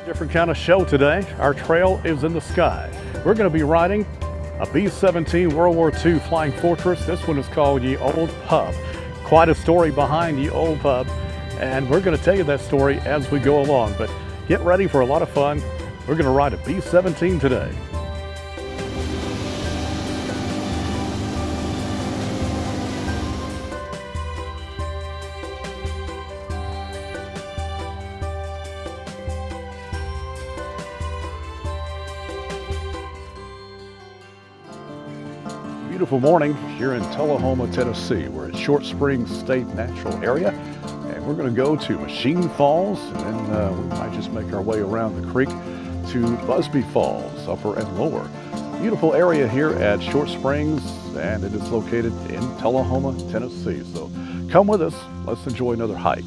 Different kind of show today. Our trail is in the sky. We're going to be riding a B-17 World War II Flying Fortress. This one is called Ye Old Pub. Quite a story behind Ye Old Pub, and we're going to tell you that story as we go along. But get ready for a lot of fun. We're going to ride a B-17 today. Beautiful morning here in Tullahoma, Tennessee. We're at Short Springs State Natural Area, and we're going to go to Machine Falls, and then we might just make our way around the creek to Busby Falls, upper and lower. Beautiful area here at Short Springs, and it is located in Tullahoma, Tennessee. So come with us. Let's enjoy another hike.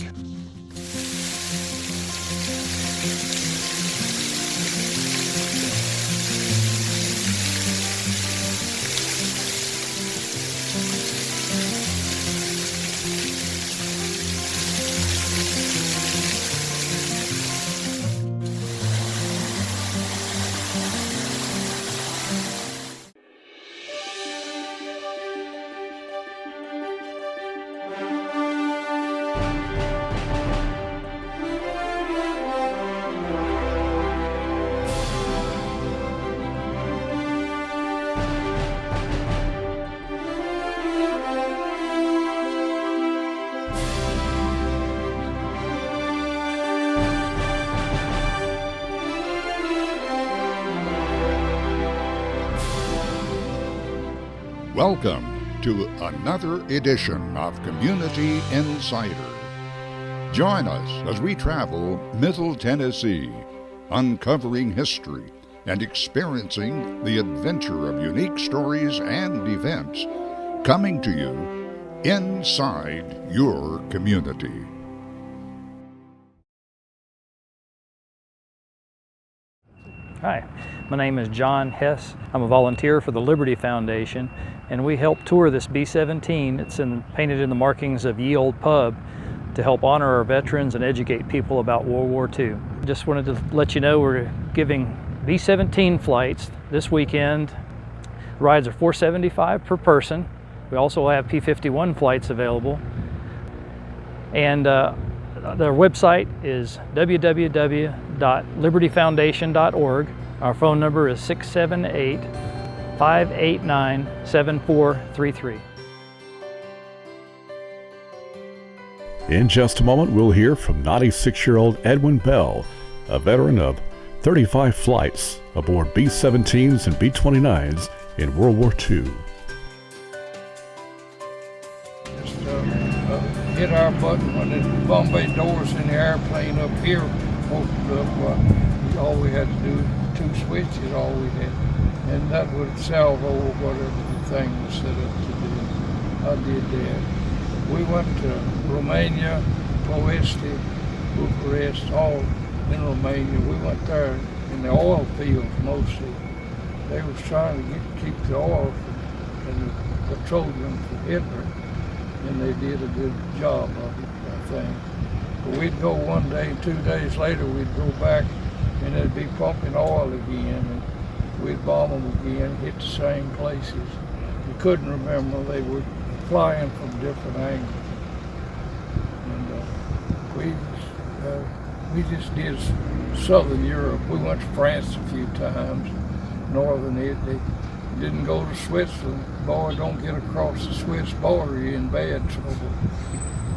Welcome to another edition of Community Insider. Join us as we travel Middle Tennessee, uncovering history and experiencing the adventure of unique stories and events coming to you inside your community. Hi, my name is John Hess. I'm a volunteer for the Liberty Foundation, and we help tour this B-17. It's painted in the markings of Ye Old Pub to help honor our veterans and educate people about World War II. Just wanted to let you know we're giving B-17 flights this weekend. Rides are $475 per person. We also have P-51 flights available. And their website is www.libertyfoundation.org. Our phone number is 678-589-7433. In just a moment, we'll hear from 96-year-old Edwin Bell, a veteran of 35 flights aboard B-17s and B-29s in World War II. Hit our button when the Bombay doors in the airplane up here opened up. All we had to do, 2 switches, all we had. And that would salvo whatever the thing was set up to do. I did that. We went to Romania, Ploesti, Bucharest, all in Romania. We went there in the oil fields mostly. They was trying to keep the oil and the petroleum from Hitler. And they did a good job of it, I think. But we'd go one day, 2 days later, we'd go back and they'd be pumping oil again, and we'd bomb them again, hit the same places. You couldn't remember, they were flying from different angles. And we just did Southern Europe. We went to France a few times, Northern Italy. Didn't go to Switzerland. Boy, don't get across the Swiss border, you're in bad trouble.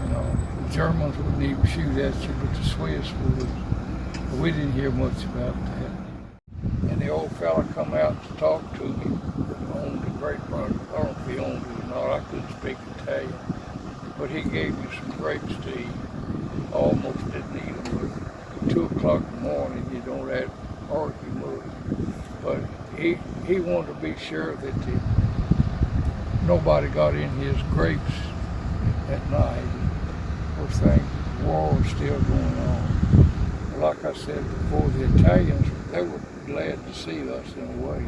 You know, the Germans wouldn't even shoot at you, but the Swiss would. But we didn't hear much about that. And the old fella come out to talk to me, owned the Great Britain. I don't know if he owned it or not, I couldn't speak Italian. But he gave me some grapes to eat. Almost didn't eat them, but 2 o'clock in the morning, you don't have argue much. But he wanted to be sure that nobody got in his grapes at night. Of course, the war was still going on. Like I said before, the Italians, they were glad to see us in a way.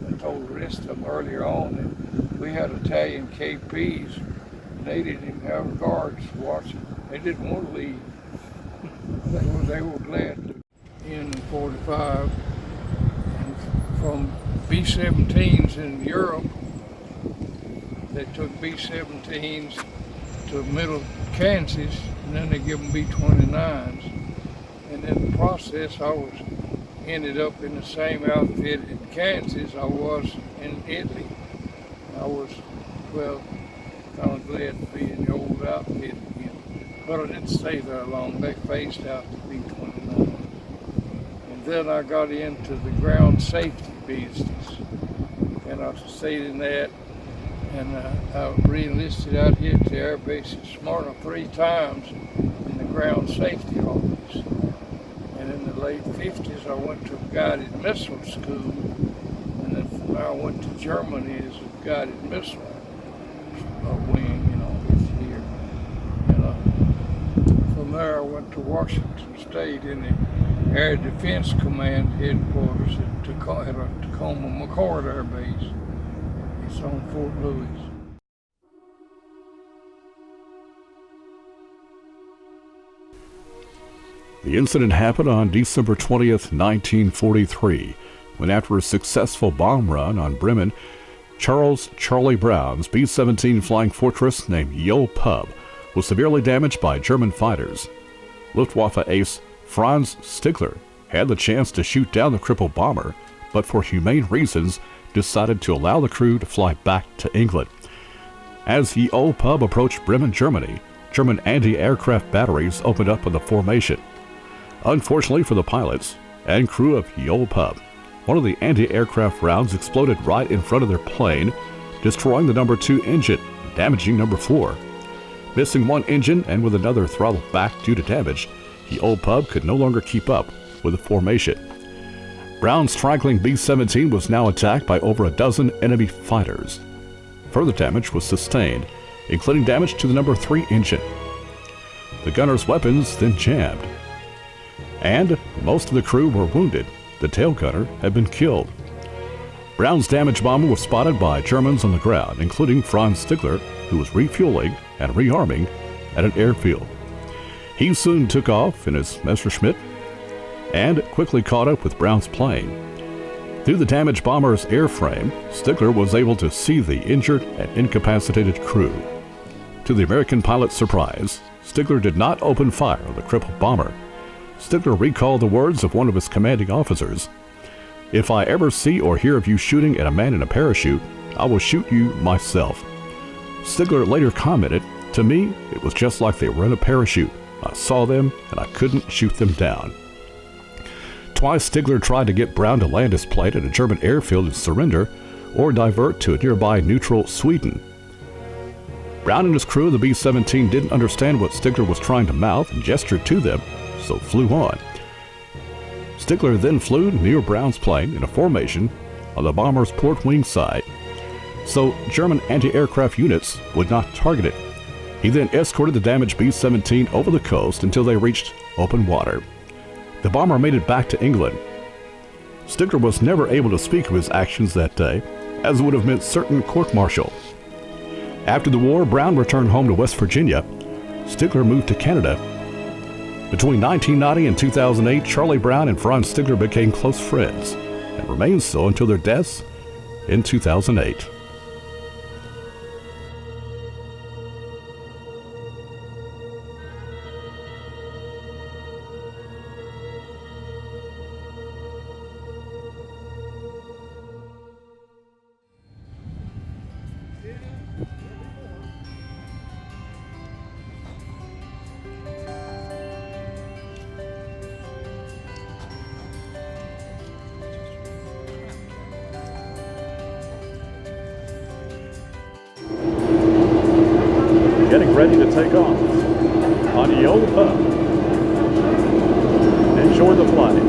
I told the rest of them earlier on that we had Italian KPs, and they didn't even have guards watching. They didn't want to leave. They were glad to in 45. And from B-17s in Europe, they took B-17s to middle Kansas, and then they give them B-29s. And in the process, ended up in the same outfit in Kansas I was in Italy. I was, kind of glad to be in the old outfit again. But I didn't stay there long. They phased out the B-29. And then I got into the ground safety business. And I stayed in that. And I re-enlisted out here at the Air Base at Smyrna 3 times in the ground safety office. And in the late 50s, I went to a guided missile school. And then from there, I went to Germany as a guided missile wing, here. And from there, I went to Washington State in the Air Defense Command headquarters at Tacoma McCord Air Base. It's on Fort Lewis. The incident happened on December 20th, 1943, when after a successful bomb run on Bremen, Charles Charlie Brown's B-17 Flying Fortress named Yule Pub was severely damaged by German fighters. Luftwaffe ace Franz Stigler had the chance to shoot down the crippled bomber, but for humane reasons decided to allow the crew to fly back to England. As Yule Pub approached Bremen, Germany, German anti-aircraft batteries opened up on the formation. Unfortunately for the pilots and crew of Yule Pub, one of the anti-aircraft rounds exploded right in front of their plane, destroying the number 2 engine, damaging number 4. Missing one engine and with another throttled back due to damage, Yule Pub could no longer keep up with the formation. Brown's straggling B-17 was now attacked by over a dozen enemy fighters. Further damage was sustained, including damage to the number 3 engine. The gunner's weapons then jammed, and most of the crew were wounded. The tail gunner had been killed. Brown's damaged bomber was spotted by Germans on the ground, including Franz Stigler, who was refueling and rearming at an airfield. He soon took off in his Messerschmitt and quickly caught up with Brown's plane. Through the damaged bomber's airframe, Stigler was able to see the injured and incapacitated crew. To the American pilot's surprise, Stigler did not open fire on the crippled bomber. Stigler recalled the words of one of his commanding officers, "If I ever see or hear of you shooting at a man in a parachute, I will shoot you myself." Stigler later commented, "To me, it was just like they were in a parachute. I saw them and I couldn't shoot them down." Twice Stigler tried to get Brown to land his plane at a German airfield and surrender or divert to a nearby neutral Sweden. Brown and his crew of the B-17 didn't understand what Stigler was trying to mouth and gestured to them, so flew on. Stigler then flew near Brown's plane in a formation on the bomber's port wing side, so German anti-aircraft units would not target it. He then escorted the damaged B-17 over the coast until they reached open water. The bomber made it back to England. Stigler was never able to speak of his actions that day, as it would have meant certain court-martial. After the war, Brown returned home to West Virginia. Stigler moved to Canada. Between 1990 and 2008, Charlie Brown and Franz Stigler became close friends and remained so until their deaths in 2008. Getting ready to take off on the old Pub. Enjoy the flight.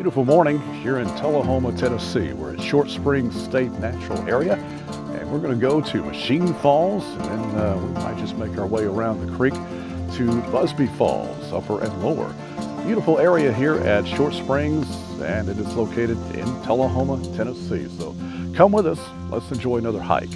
Beautiful morning here in Tullahoma, Tennessee. We're at Short Springs State Natural Area, and we're going to go to Machine Falls, and then we might just make our way around the creek to Busby Falls, upper and lower. Beautiful area here at Short Springs, and it is located in Tullahoma, Tennessee. So come with us. Let's enjoy another hike.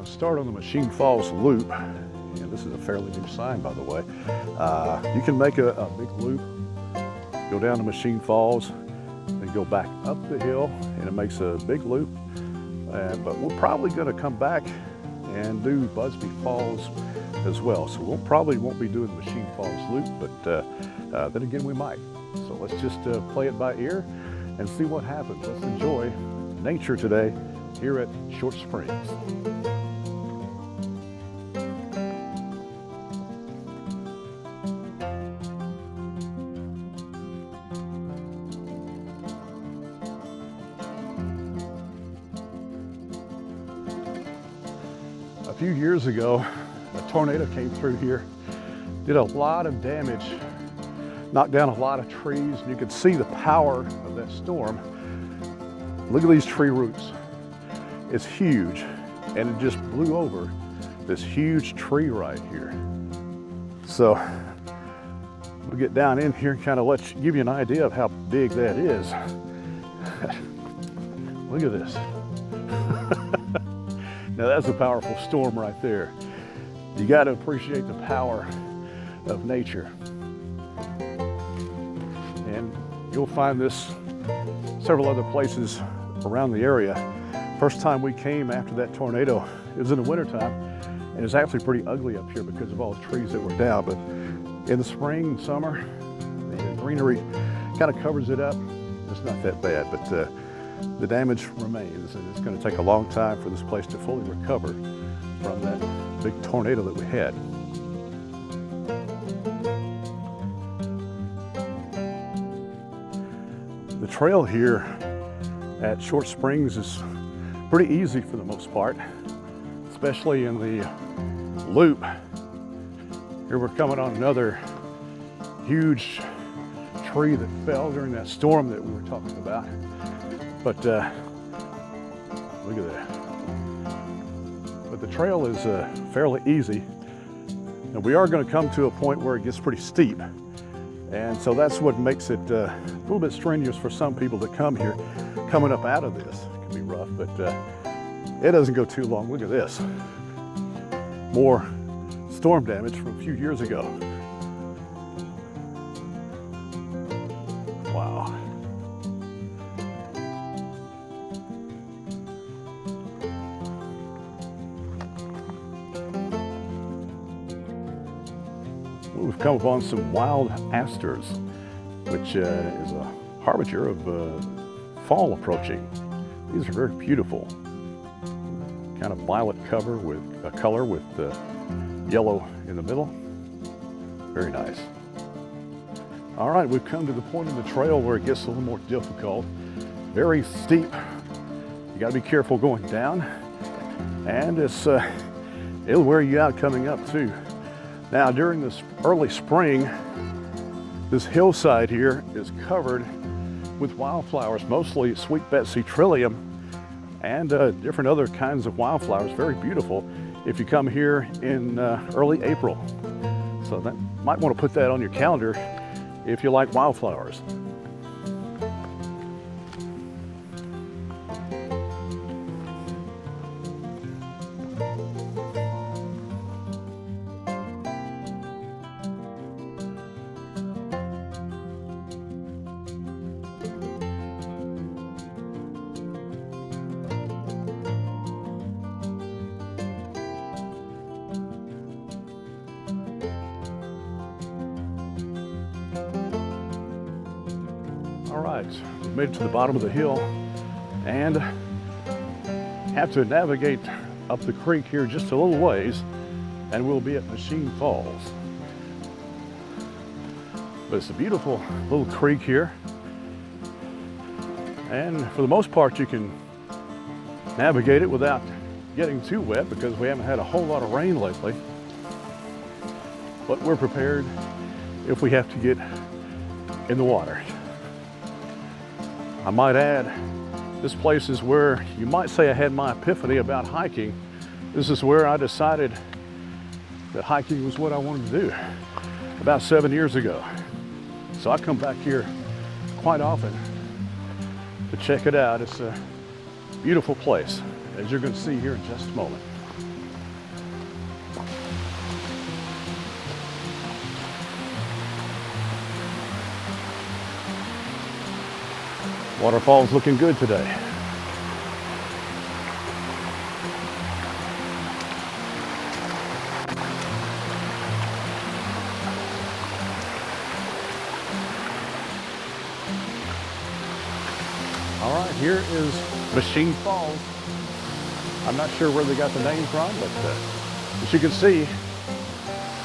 Start on the Machine Falls Loop, and this is a fairly new sign, by the way. You can make a big loop, go down to Machine Falls, then go back up the hill, and it makes a big loop. But we're probably going to come back and do Busby Falls as well. So we'll probably won't be doing the Machine Falls Loop, but then again we might. So let's just play it by ear and see what happens. Let's enjoy nature today here at Short Springs. A few years ago, a tornado came through here, did a lot of damage, knocked down a lot of trees, and you could see the power of that storm. Look at these tree roots. It's huge, and it just blew over this huge tree right here. So we'll get down in here and kind of give you an idea of how big that is. Look at this. Now that's a powerful storm right there. You got to appreciate the power of nature. And you'll find this several other places around the area. First time we came after that tornado, it was in the wintertime, and it's actually pretty ugly up here because of all the trees that were down. But in the spring and summer, the greenery kind of covers it up. It's not that bad, but the damage remains, and it's going to take a long time for this place to fully recover from that big tornado that we had. The trail here at Short Springs is pretty easy for the most part, especially in the loop. Here we're coming on another huge tree that fell during that storm that we were talking about. But look at that. but the trail is fairly easy. And we are going to come to a point where it gets pretty steep. And so that's what makes it a little bit strenuous for some people that come here. Coming up out of this it can be rough, but it doesn't go too long. Look at this. More storm damage from a few years ago. Wow. We've come upon some wild asters, which is a harbinger of fall approaching. These are very beautiful. Kind of violet color with yellow in the middle. Very nice. All right, we've come to the point in the trail where it gets a little more difficult. Very steep. You got to be careful going down, and it'll wear you out coming up too. Now, during this early spring, this hillside here is covered with wildflowers, mostly Sweet Betsy Trillium and different other kinds of wildflowers. Very beautiful if you come here in early April. So that might want to put that on your calendar if you like wildflowers. All right, we've made it to the bottom of the hill and have to navigate up the creek here just a little ways, and we'll be at Machine Falls. But it's a beautiful little creek here, and for the most part you can navigate it without getting too wet because we haven't had a whole lot of rain lately. But we're prepared if we have to get in the water. I might add, this place is where you might say I had my epiphany about hiking. This is where I decided that hiking was what I wanted to do about 7 years ago. So I come back here quite often to check it out. It's a beautiful place, as you're going to see here in just a moment. Waterfall's looking good today. All right, here is Machine Falls. I'm not sure where they got the name from, but as you can see,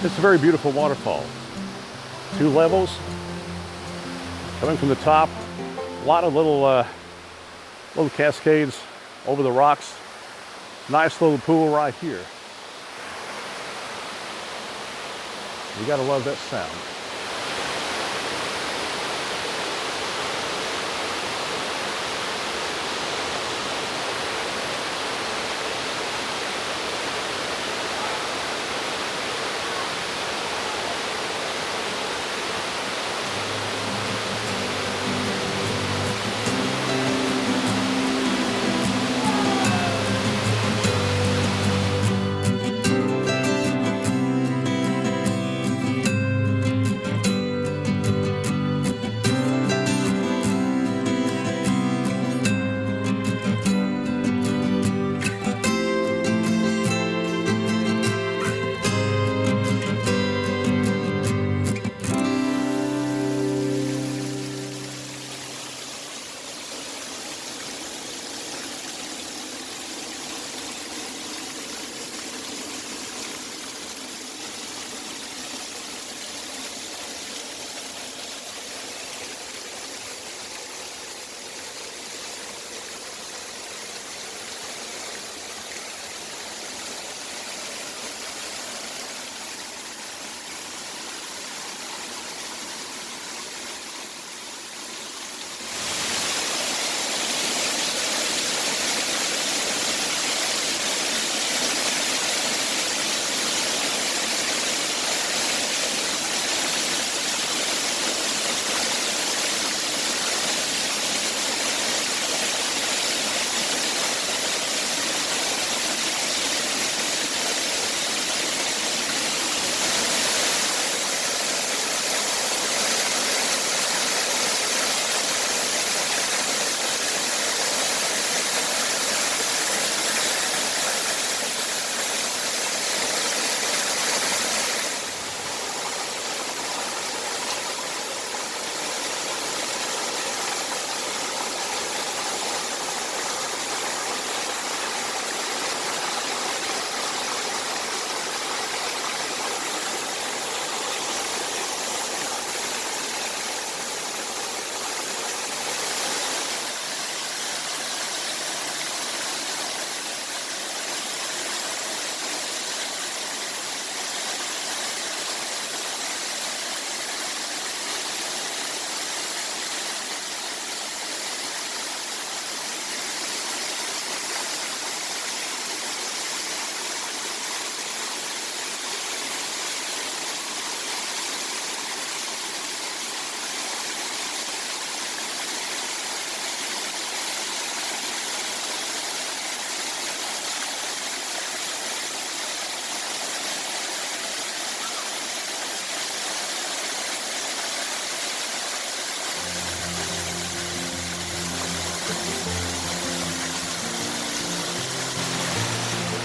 it's a very beautiful waterfall. 2 levels coming from the top. A lot of little cascades over the rocks. Nice little pool right here. You gotta love that sound.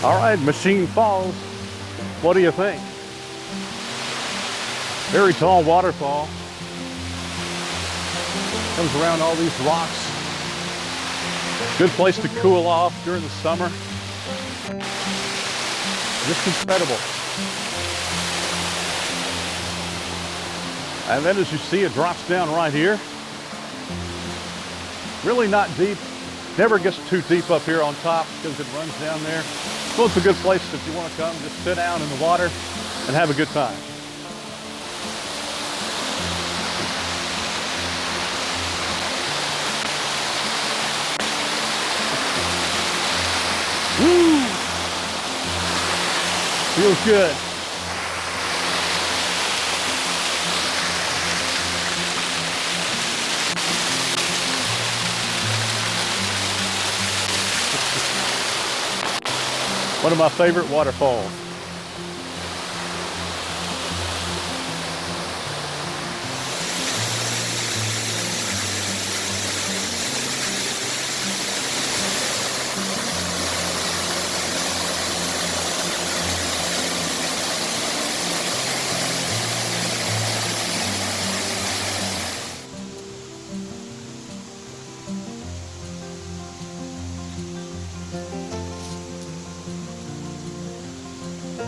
All right, Machine Falls. What do you think? Very tall waterfall. Comes around all these rocks. Good place to cool off during the summer. Just incredible. And then as you see, it drops down right here. Really not deep. Never gets too deep up here on top because it runs down there. So it's a good place if you want to come, just sit down in the water and have a good time. Woo! Feels good. One of my favorite waterfalls.